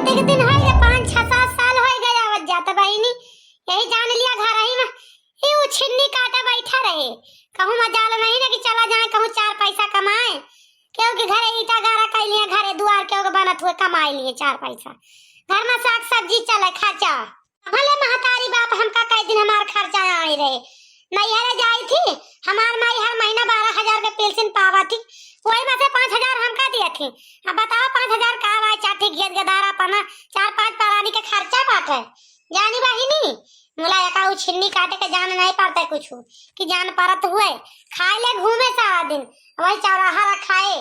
शादी के दिन है 5-6-7 साल हो गया आवत जाता बहिनी। यही जान लिया घर ही में ये वो छिन्नी काटा बैठा रहे। कहूँ मजाल नहीं ना कि चला जाए कहूँ 4 पैसा कमाए। क्योंकि घरे ईटा गारा कर लिए घरे दुआर क्यों बनत हुए कमाई लिए 4 पैसा। घर में साग सब्जी चले खर्चा। भले महतारी बाप हमका कई दिन हमार खर्चा आई रहे। नैहरे जाई थी हमार माई हर महीना 12,000 के पेंशन पावा थी। वही में से 5,000 हमका दिए थे। अब बताओ 5,000 का आवा चाठी घेत गदारा पना 4-5 परानी के खर्चा बाटे। जानी बहिनी मुला एका छिन्नी काटे के जान नहीं पाते कुछ कि जान परत हुए खाए ले घूमे सारा दिन वही चौराहा खाए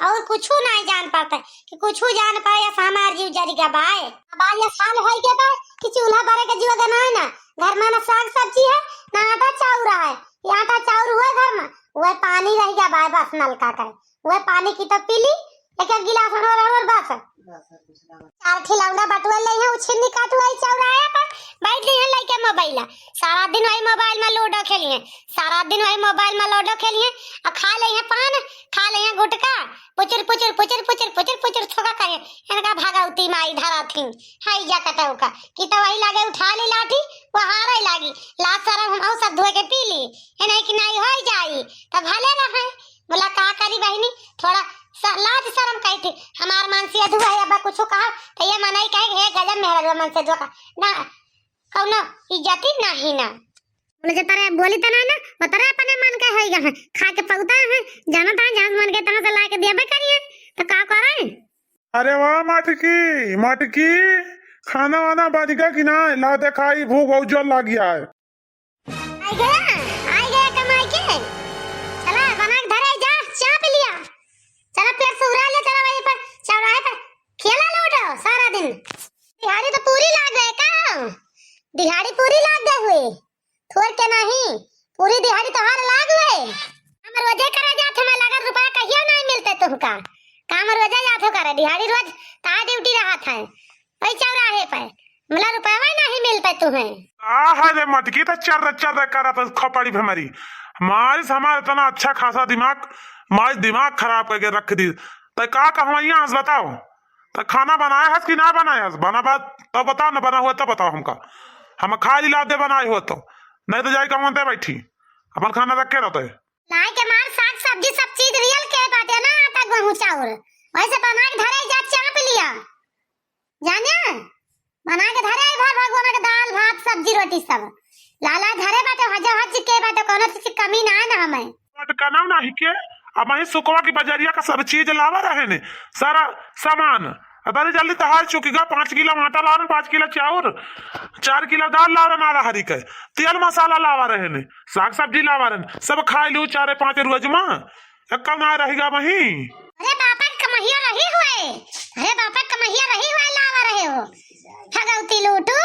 और कुछ नहीं जान पाते कि कुछ जान पाए या हमार जीव जरी का बाए। अब ये साल होई के बा कि चूल्हा भरे के जीव देना है ना। घर में ना साग सब्जी है ना आटा चाउर है। ये आटा चाउर हुए घर में वह पानी रह गया बाय बस नलका का वह पानी की तो पी ली एक गिलास और बस 4 खिलौना बटुआ ले है छिन्नी काटवाई चौराहे पर बैठ ली है लइके मोबाइल सारा दिन वही मोबाइल में लूडो खेली है। सारा दिन वही मोबाइल में लूडो खेली है और खा ले है पान खा ले है गुटका पुचर पुचर पुचर पुचर पुचर पुचर थोड़ा कहे इनका भागवती माई धरा थी हाई जा कटाऊ का कि तो वही लागे उठा ली लाठी वो हारे लागी लात सारा हम सब धोए के पी ली है नहीं कि नहीं हो जाई तब भले रहे। बोला का करी बहनी थोड़ा लाज शर्म कही थी हमार मन से अधूरा है अब कुछ कहा तो ये मनाई कहे हे गजब मेहरा मन से धोखा ना कौनो इज्जती नहीं ना बोले जे तारे बोली त ना बतरे अपने मन का होइगा है खा के पौता है जाना था जहां मन के तरह से ला के देबे करिए तो का करे। अरे वाह मटकी खाना वाना बच गया कि ना ला दे खाई भूख बहुत जोर लग गया है। आई गया कमाई के चला बना के धरे जा चाप लिया चला पेट सुरा ले चला वहीं पर चौराहे पर खेला लूटो सारा दिन। दिहाड़ी तो पूरी लाग गए का दिहाड़ी पूरी लाग गए हुए थोड़ के नहीं पूरी दिहाड़ी तो हर लाग गए। हमर वजह करा जात हमें लगा रुपया कहियो नहीं मिलते तुमका काम रोजा जातो करे दिहाड़ी रोज ता ड्यूटी रहा था वही चौराहे पर मला रुपया नहीं मिलता तुम्हें। अरे मटकी तो चर करा तो खोपड़ी पे हमारी हमारा इतना अच्छा खासा दिमाग मारी दिमाग खराब करके रख दी तो का कहूँ यहाँ बताओ तो खाना बनाया है कि ना बनाया है बना बात तो बताओ ना बना हुआ तो बताओ हमका हम खा ला दे बनाए हो तो नहीं तो जाए कहूँ बैठी अपन खाना रख के रहते लाई के मार साग सब्जी सब चीज रियल के बाटे ना आटा गेहूं चावल वैसे बना के धरे जा चाप लिया जाने बना के धरे भर भगवान के दाल भात सब्जी रोटी सब लाला धरे बाटे हज के बाटे कोनो चीज कमी ना है ना हमें कनाव नहीं के अब वही सुकवा की बजरिया का सब चीज लावा रहे ने सारा सामान अरे जल्दी तहार चुकेगा 5 किलो आटा ला 5 किलो चाउर 4 किलो दाल ला नारा हरी के तेल मसाला लावा रहे ने साग सब्जी लावा रहे सब खा लू 4-5 रोज में एक ना रहेगा वही। अरे बापा कमहिया रही हुए अरे बापा कमहिया रही हुए लावा रहे हो भगवती लूटू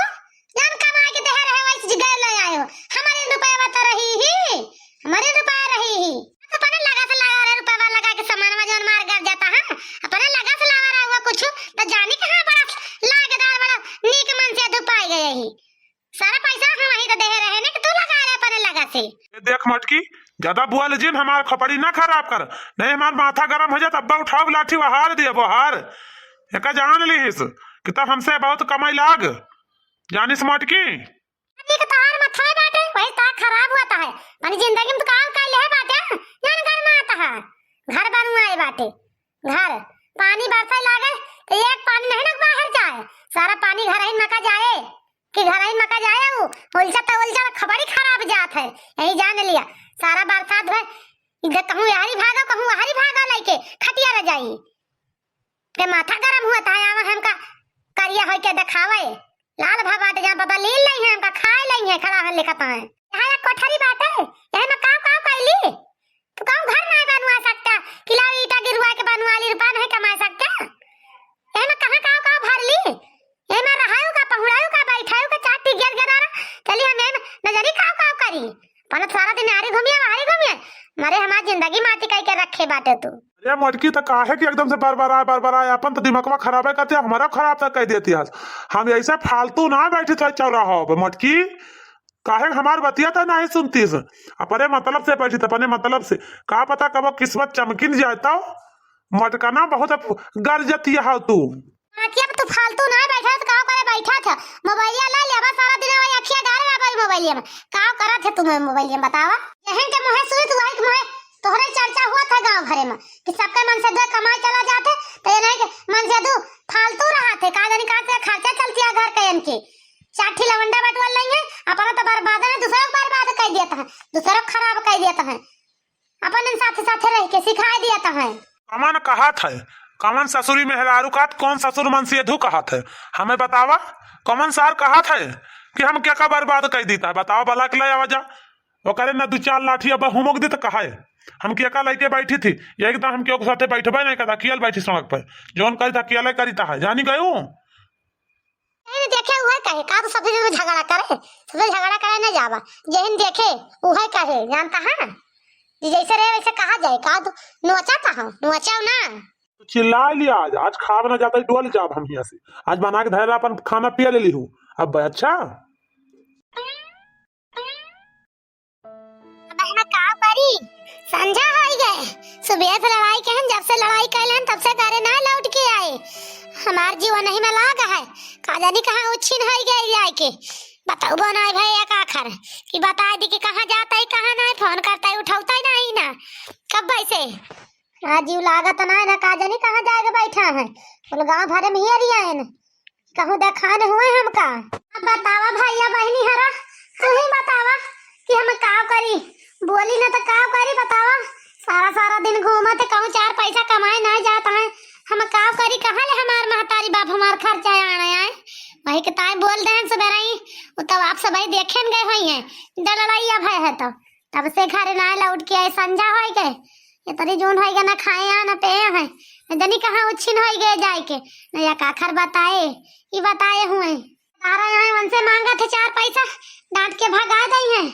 जन कमा के दे रहे वैसे जगह ले आए हो हमारे रुपया बता रही ही हमारे रुपया रही ही अपने लगा से लगा रहे रुपया लगा के सामान में जोन मार कर जाता है अपने लगा से लगा रहा हुआ कुछ तो जानी कहां बड़ा लागदार बड़ा नीक मन से धुपाई गए ही सारा पैसा हम वही तो दे रहे ने कि तू लगा रहा अपने लगा से। देख मटकी ज्यादा बुआ ले जिन हमार खपड़ी ना खराब कर नहीं हमार माथा गरम हो जाए तब उठाओ लाठी वो हार दिया वो हार एक जान लीस कि तब हमसे बहुत कमाई लाग जानिस मटकी ठीक तार माथा बाटे वही ता खराब होता है मानी जिंदगी में तो काम कर ले बाटे जान घर में आता है घर बनवाए बाटे घर पानी बरसा लागे तो एक पानी नहीं ना बाहर जाए सारा पानी घर ही मका जाए कि घर ही मका जाए वो उलझा खबरी खराब जात है यही जान लिया सारा बरसात है इधर कहूँ यारी भागो कहूँ हरी भागो लेके खटिया रह जाई के माथा गरम हुआ था यहाँ हमका करिया होके दिखावे लाल भाबाट जहाँ बाबा ले नहीं है हमका खाए नहीं है खड़ा है लिखता है यहाँ एक कोठरी बात है यहाँ में काव कैली तो काव घर नहीं बनवा सकता किला ईटा गिरवा के बनवा ली रुपया नहीं कमा सकता यहाँ में कहाँ काव भर ली यहाँ में रहायु का पहुड़ायु का बैठायु का चाटी गिर गदारा चलिए हम नजरी काव करी पन सारा दिन आरी घूमिए मारे हमारी जिंदगी माटी कह के रखे बाटे तू। अरे मटकी तो काहे कि एकदम से बार अपन तो दिमागवा खराब है कहते हमारा खराब तक कह देती है हम ऐसे फालतू ना बैठे थे चौराहा पे मटकी काहे हमार बतिया तो नहीं सुनती अपने मतलब से बैठी अपने मतलब से का पता कब किस्मत चमकिन जाता मटकाना बहुत गर जाती है तू कि अब तू फालतू ना बैठा तो काव करे बैठा था मोबाइलिया ला ले बस सारा दिन वही अखिया गारे ना भाई मोबाइलिया में काव करा थे तुम्हें मोबाइलिया में बतावा यहीं के मोहे सुई तू आई मोहे तोहरे चर्चा हुआ था गांव भरे में कि सबके मन से दो कमाई चला जाते तो ये नहीं कि मन से दो फालतू रहा थे का जानी का से खर्चा चलती है घर के इनकी चाठी लवंडा बटवा लेंगे अपना तो बर्बाद है दूसरा को बर्बाद कर देता है दूसरा को खराब कर देता है अपन इन साथ साथ रह के सिखा देता है कमन कहा था कमन ससुरी मेहरारू का कौन ससुर मन से धू कहा था हमें बतावा कमन सार कहा था कि हम क्या का बर्बाद कर देता है बताओ भला के ले आवाजा वो करे ना 2-4 लाठी अब हुमक दी तो कहा है हम क्या का लेके बैठी थी यही तो हम क्यों साथे बैठबे नहीं करता कियल बैठी सड़क पर जोन करी था कियल करीता है जानी गयो नहीं देखे उहे कहे का तो सबसे झगड़ा करे न जावा जहिन देखे उहे कहे जानता है जैसे रहे वैसे कहा जाए का तो नोचाता हूं नोचाओ ना तो चिल्ला लिया आज खाब ना जाता डोल जाब हम यहाँ से आज बना के धैर्य अपन खाना पिया ले ली हूँ अब अच्छा का करी संझा हो गए सुबह से लड़ाई के हम जब से लड़ाई कैलन तब से करे ना लौट के आए हमार जीवन नहीं में लागा है का जानी कहां उछिन हो गए जाए के बताओ बनाए भाई एक आखर कि बता दी कि कहां जाता है कहां नहीं फोन करता है उठाता ही नहीं ना कब वैसे राजीव लागत ना का जानी कहां जाके बैठा है बोल गांव भरे में ही रिया है कहूं देखान हुए हमका अब बतावा भैया बहनी हरा तू ही बतावा कि हम का करी बोली ना तो का करी बतावा सारा दिन घूमत कहूं 4 पैसा कमाए ना जाता है हम का करी कहां ले हमार महतारी बाप हमार खर्चा आने आए वही के ताई बोल दे सवेरा ही तब आप सब देखे गए हुई हैं लड़ाई अब है तो तब से घर ना लौट के आए संझा हो गए ये तरी जोन होएगा ना खाए ना पे है जनी कहां उछिन हो गए जाए के नया काखर बताए ये बताए हुए तारा यहाँ उनसे मांगा थे 4 पैसा डांट के भगा गई है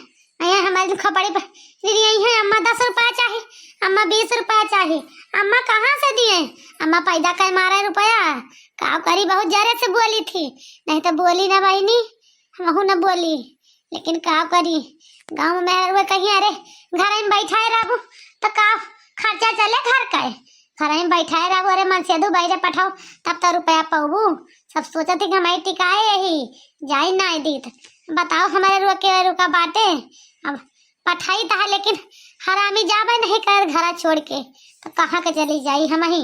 यहाँ हमारी खपड़ी पर यही है अम्मा 10 रुपया चाहिए अम्मा 20 रुपया चाहिए अम्मा कहाँ से दिए अम्मा पैदा कर मारे रुपया का करी बहुत जरे से बोली थी नहीं तो बोली ना बहनी हम ना बोली लेकिन का करी गांव में वो कहीं अरे घर में बैठाए रहू तो का खर्चा चले घर का घर में बैठाए रहू अरे मन से दो बैरे पठाओ तब तो रुपया पाऊ सब सोचा थी कि हमारी टिकाए यही जाई ना दी बताओ हमारे रुका बाटे अब पठाई था लेकिन हरामी जाबे नहीं कर घर छोड़ के तो कहाँ के चली जाई हम ही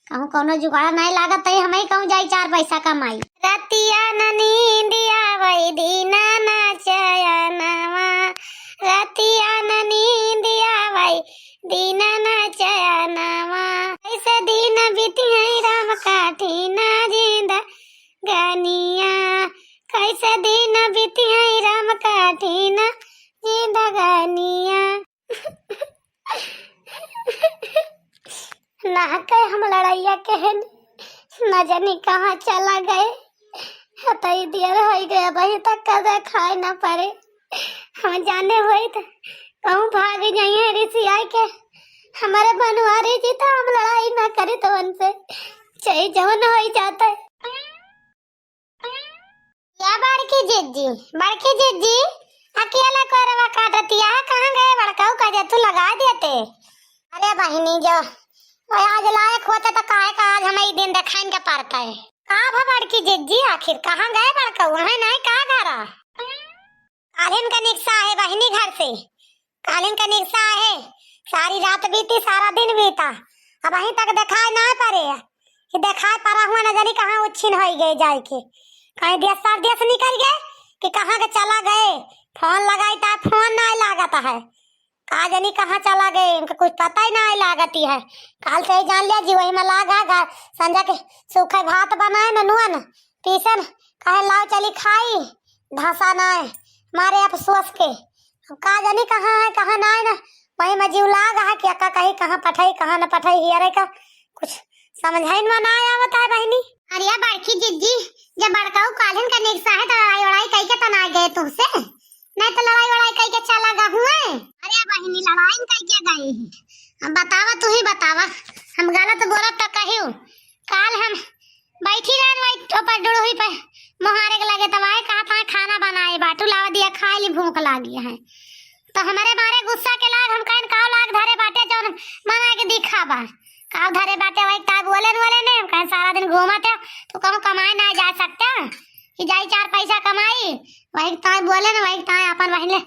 कहूँ कोनो जुगाड़ नहीं लागत है हम ही कहूँ जाई 4 पैसा कमाई रतिया न नींदिया वही दीना ना चयनवा रतिया न नींदिया वही दीना ना चयनवा ऐसे दिन बीती है राम काठी ना जिंदा गनिया कैसे दिन बीती है राम काठी ना जिंदगानिया ना कहे हम लड़ाइया के न जानी कहाँ चला गए हतई देर हो गया वही तक कदे खाए ना पड़े हम जाने हुए तो कहूँ भाग जाइए ऋषि आए के हमारे बनवारी जी तो हम लड़ाई ना करे तो उनसे चाहे जवन हो जाता है या बड़की जिज्जी अकेला कोरवा काटतिया कहाँ गए बड़काऊ का तू लगा देते अरे बहनी जो वो आज लायक होते तो काहे का आज हमें दिन दिखाइन के पड़ता है का भा बड़की जिज्जी आखिर कहाँ गए बड़काऊ है नहीं का घरा कालिन का निक्सा है बहनी घर से कालिन का निक्सा है सारी रात बीती सारा दिन बीता अब वहीं तक दिखाई ना पड़े कि दिखाई पड़ा हुआ न जानी कहाँ उछिन हो गए जाए के कहीं देश निकल गए कि कहाँ के चला गए फोन लगाई था फोन नहीं लागता है का जानी कहाँ चला गए इनका कुछ पता ही नहीं लागती है काल से ही जान लिया जी वही में लागा संजय के सूखे भात बनाए न नुअन पीसन कहे लाओ चली खाई धसा नहीं मारे अफसोस के का जानी कहाँ है कहाँ नहीं ना वही में जीव लागा है कि अक्का कहीं कहाँ पठाई कहाँ न पठाई हियरे का कुछ समझाई में ना आवत है बहनी अरे बड़की जिज्जी जब बड़काऊ कालिन का निक्सा है तो लड़ाई वड़ाई कई के तना गए तुमसे नहीं तो लड़ाई वड़ाई कई के चला गा हुए अरे बहनी लड़ाई कई के गए हम बतावा तू ही बतावा हम गलत बोलत तो कहियो काल हम बैठी रहन वही ऊपर डुड़ोही पे मोहारे के लगे तब आए कहा था खाना बनाए बाटू लावा दिया खाए ली भूख लागी है तो हमारे मारे गुस्सा के लाग हम कहन काव लाग धरे बाटे जौन मना के दिखावा काव धरे बाटे वही ता बोले ने हम कहन सारा दिन घूमते तो कहूँ कमाए ना जा सकता कि जाई 4 पैसा कमाई वही ताई बोले ना वही ताई अपन वही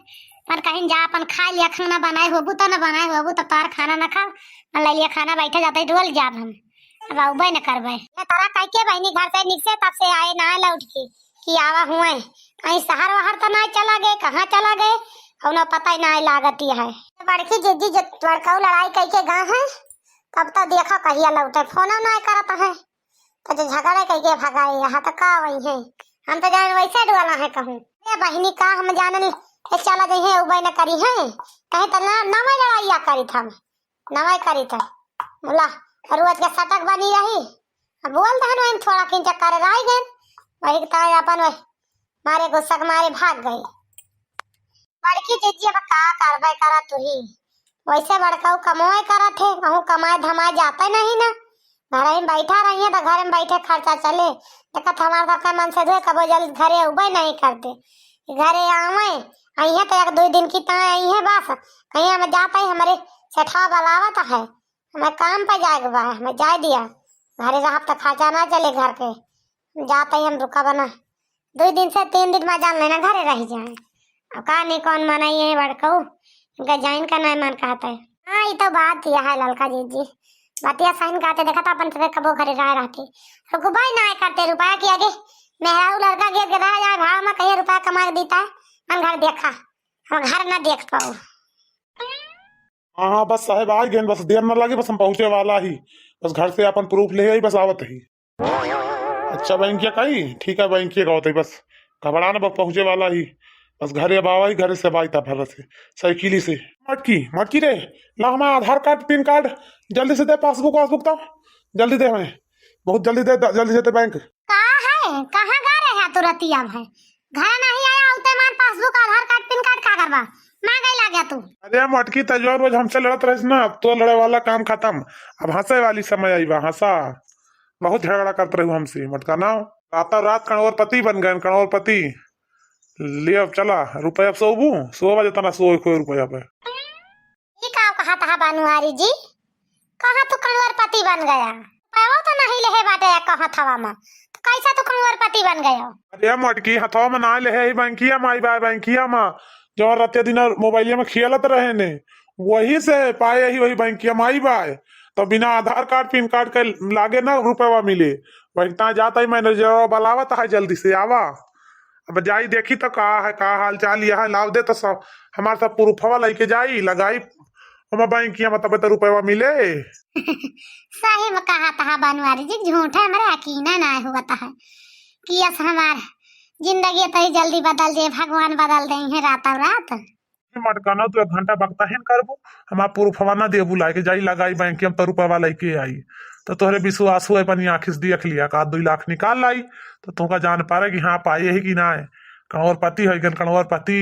पर कहीं जा अपन खा लिया खाना बनाए होबू तो ना बनाए होबू तो तार खाना ना खा ले लिया खाना बैठे जाते डोल जाब हम अब आउबे न करबे तारा कह के बहनी घर से निकसे तब से आए ना लौट के कि आवा हुए कहीं शहर वहर तो ना चला गए कहाँ चला गए और ना पता ही ना लागती है बड़की जीजी जो लड़का लड़ाई कह के गाँव है तब तो देखो कहिया लौटे फोन ना करता है तो जो झगड़े कह के भगाए यहाँ तक का वही है हम तो जान वैसे डुआला है कहूँ बहनी का हम जान चला जाइए उबे न करी है कहीं तो ना नवा लड़ाइया करी था नवा करी था बोला रोज के सटक बनी रही अब बोल दहन वही थोड़ा किन चक्कर रह गए वही तो अपन वही मारे गुस्सा मारे भाग गए बड़की जीजी अब का करबे करा तू ही वैसे बड़का कमाए करा थे कहूँ कमाए धमाए जाता नहीं ना घर में बैठा रही है तो घर में बैठे खर्चा चले देखा हमारा सबका मन से धोए कबो जल्द घरे उबे नहीं करते घरे आवे आई है तो 1-2 दिन की ता आई है बस कहीं हमें जाता ही हमारे सेठा बुलावत है हमें काम पे जाएगा बा हमें जाए दिया घरे रहा तो खर्चा ना चले घर के जाता ही हम रुका बना 2 दिन से 3 दिन में जान लेना घरे रह जाए अब का नहीं कौन मनाई है बड़कऊ इनका जाइन का नहीं मन कहता है हाँ ये तो बात यह है ललका जी बातिया साइन कहते देखा था अपन से कबो घरे रह रहते रुपये ना करते रुपया की आगे मेहरा लड़का गिर के रह जाए भाव में कहीं रुपया कमा के देता है हम घर देखा हम घर ना देख पाओ हाँ बस साहब आ गए बस देर न लगे बस हम पहुंचे वाला ही बस घर से अपन प्रूफ ले आई बस आवत ही अच्छा बैंकिया कही ठीक है बैंकिया का होता ही बस घबरा न पहुंचे वाला ही बस घरे अब आवा ही घरे से बाई था भर से साइकिली से मटकी रे ला हमारा आधार कार्ड पैन कार्ड जल्दी से दे पासबुक वासबुक तो जल्दी दे हमें बहुत जल्दी से दे बैंक कहाँ गा रहे हैं तुरतिया भाई घर नहीं आया उते मान पासबुक आधार कार्ड पैन कार्ड का करवा मां गई ला गया तू अरे मटकी तजवा रोज हमसे लड़त रहिस ना अब तो लड़े वाला काम खत्म अब हंसे वाली समय आई बा हंसा बहुत झगड़ा करते रहे हमसे मटका ना रात करोड़पति बन गए करोड़पति ले अब चला रुपया अब सोबू 100 बजे तना 100 रुपया पे ये का कहा था बानुआरी जी कहा तू करोड़पति बन गया पावो तो नहीं ले बाटे कहा था में तो कैसा तू करोड़पति बन गया अरे मटकी हथवा में ना ले बैंकिया माई बाय बैंकिया में जो रात दिन मोबाइल में खेलत रहे ने वही से पाए ही वही बैंकिया माई बाय तो बिना आधार कार्ड पैन कार्ड के लागे ना रुपया मिले वही ता जाता ही मैनेजर बुलावत है जल्दी से आवा अब जाई देखी तो का है का हाल चाल यह है लाभ दे तो सब हमारे सब प्रूफवा लेके जाई लगाई हम बैंकिया में तब तो रुपया मिले सही में कहा था बनवारी जी झूठ है हमारे यकीन ना हुआ था कि यस हमार जिंदगी तो ही जल्दी बदल जाए भगवान बदल देंगे रातों रात मटकाना तो 1 घंटा बकता है करबो हमारा प्रूफवा ना देबू लाके जाई लगाई बैंकिया में तो रुपया लेके आई तो तोहरे विश्वास हुए अपनी आँखिस देख लिया का 2 लाख निकाल लाई तो तुमका जान पा रहे कि हाँ पाए ही कि ना है करोड़पति हो गए करोड़पति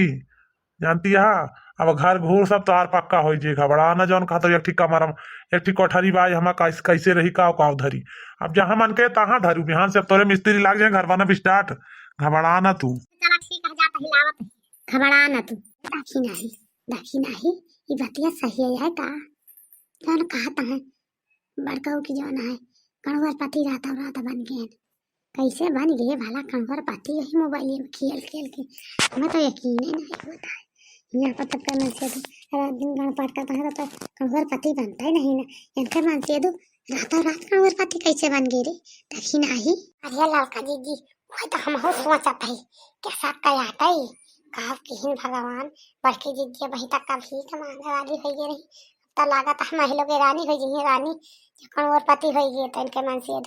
जानती है अब घर घूर सब तोहार पक्का हो जे घबरा ना जौन कहा तो एक ठीक कमरम एक ठीक कोठरी बाई हम कैसे रही का धरी अब जहाँ मन के तहाँ धरू बिहान से तोरे मिस्त्री लाग जाए घर बना स्टार्ट घबरा ना तू चला ठीक है जाता हिलावत घबरा ना तू दाखी नहीं ये बतिया सही है का जौन कहता है बड़काऊ की जौन है करोड़पति रात बन गए कैसे बन गए भला करोड़पति यही मोबाइल में खेल के हमें तो यकीन ही नहीं होता है यहाँ पर तब का मन से दिन गणपाठ करता है तो करोड़पति बनता ही नहीं ना इनका मन से रातों रात करोड़पति कैसे बन गए रे देखी नहीं अरे लड़का जी वही तो हम सोचा था कैसा क्या आता है कहा कि भगवान बड़की जीजी वही तक कभी कमाने वाली हो गई रही तो लागत हम महिलों की रानी हो गई रानी करोड़पति हो गई तो इनके मन से